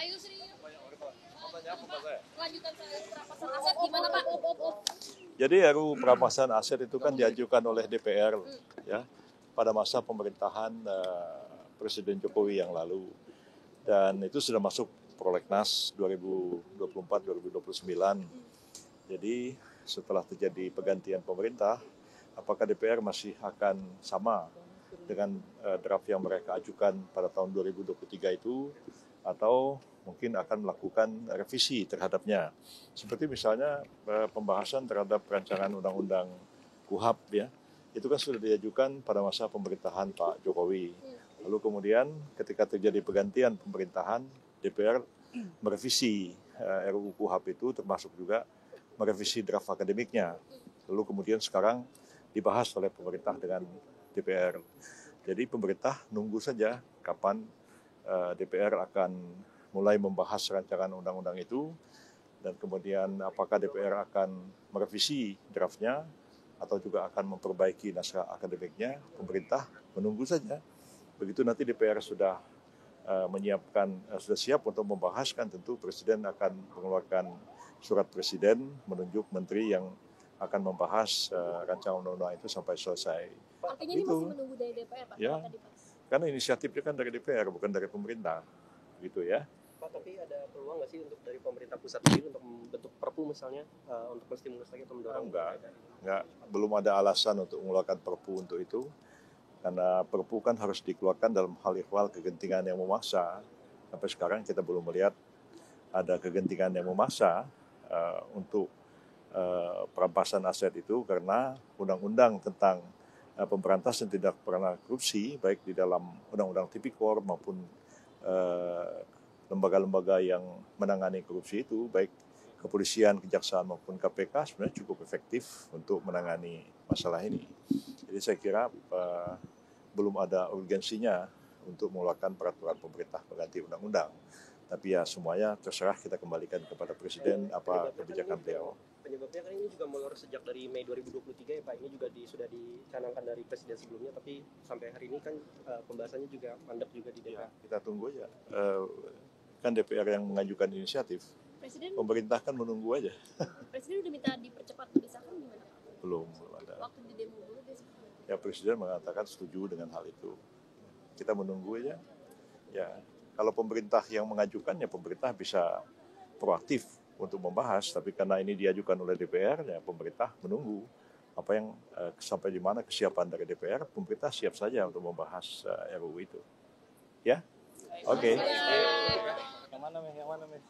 Pak Yusri, lanjutan perampasan aset gimana Pak? Jadi RUU perampasan aset itu kan diajukan oleh DPR ya pada masa pemerintahan Presiden Jokowi yang lalu, dan itu sudah masuk prolegnas 2024-2029. Jadi setelah terjadi pergantian pemerintah, apakah DPR masih akan sama dengan draft yang mereka ajukan pada tahun 2023 itu, atau mungkin akan melakukan revisi terhadapnya. Seperti misalnya pembahasan terhadap rancangan undang-undang KUHP ya, itu kan sudah diajukan pada masa pemerintahan Pak Jokowi. Lalu kemudian ketika terjadi pergantian pemerintahan, DPR merevisi RUU KUHP itu, termasuk juga merevisi draft akademiknya. Lalu kemudian sekarang dibahas oleh pemerintah dengan DPR. Jadi pemerintah nunggu saja kapan DPR akan mulai membahas rancangan undang-undang itu, dan kemudian apakah DPR akan merevisi draftnya atau juga akan memperbaiki naskah akademiknya. Pemerintah menunggu saja. Begitu nanti DPR sudah menyiapkan, sudah siap untuk membahaskan, tentu Presiden akan mengeluarkan surat Presiden menunjuk menteri yang akan membahas rancangan undang-undang itu sampai selesai. Artinya ini masih menunggu dari DPR, Pak? Ya, karena inisiatifnya kan dari DPR, bukan dari pemerintah, gitu ya. Pak, tapi ada peluang nggak sih untuk dari pemerintah pusat sendiri untuk membentuk Perpu misalnya untuk menstimulus lagi atau mendorong? Enggak, belum ada alasan untuk mengeluarkan Perpu untuk itu, karena Perpu kan harus dikeluarkan dalam hal ihwal kegentingan yang memaksa. Sampai sekarang kita belum melihat ada kegentingan yang memaksa untuk perampasan aset itu, karena undang-undang tentang pemberantasan tindak pidana korupsi, baik di dalam undang-undang Tipikor maupun lembaga-lembaga yang menangani korupsi itu, baik kepolisian, kejaksaan maupun KPK, sebenarnya cukup efektif untuk menangani masalah ini. Jadi saya kira belum ada urgensinya untuk mengeluarkan peraturan pemerintah pengganti undang-undang. Tapi ya semuanya terserah, kita kembalikan kepada Presiden apa kebijakan beliau. Penyebabnya kan ini juga molor sejak dari Mei 2023 ya Pak. Ini juga sudah dicanangkan dari Presiden sebelumnya, tapi sampai hari ini kan pembahasannya juga mandek juga di DPR. Ya, kita tunggu aja. Kan DPR yang mengajukan inisiatif. Presiden, pemerintah kan menunggu aja. Presiden udah minta dipercepat disahkan gimana? Belum ada. Waktu di demo dulu deh. Ya, Presiden mengatakan setuju dengan hal itu. Kita menunggu aja. Ya, kalau pemerintah yang mengajukan, ya pemerintah bisa proaktif untuk membahas. Tapi karena ini diajukan oleh DPR, ya pemerintah menunggu apa yang sampai di mana kesiapan dari DPR. Pemerintah siap saja untuk membahas RUU itu. Ya, oke. Yang mana, Meh?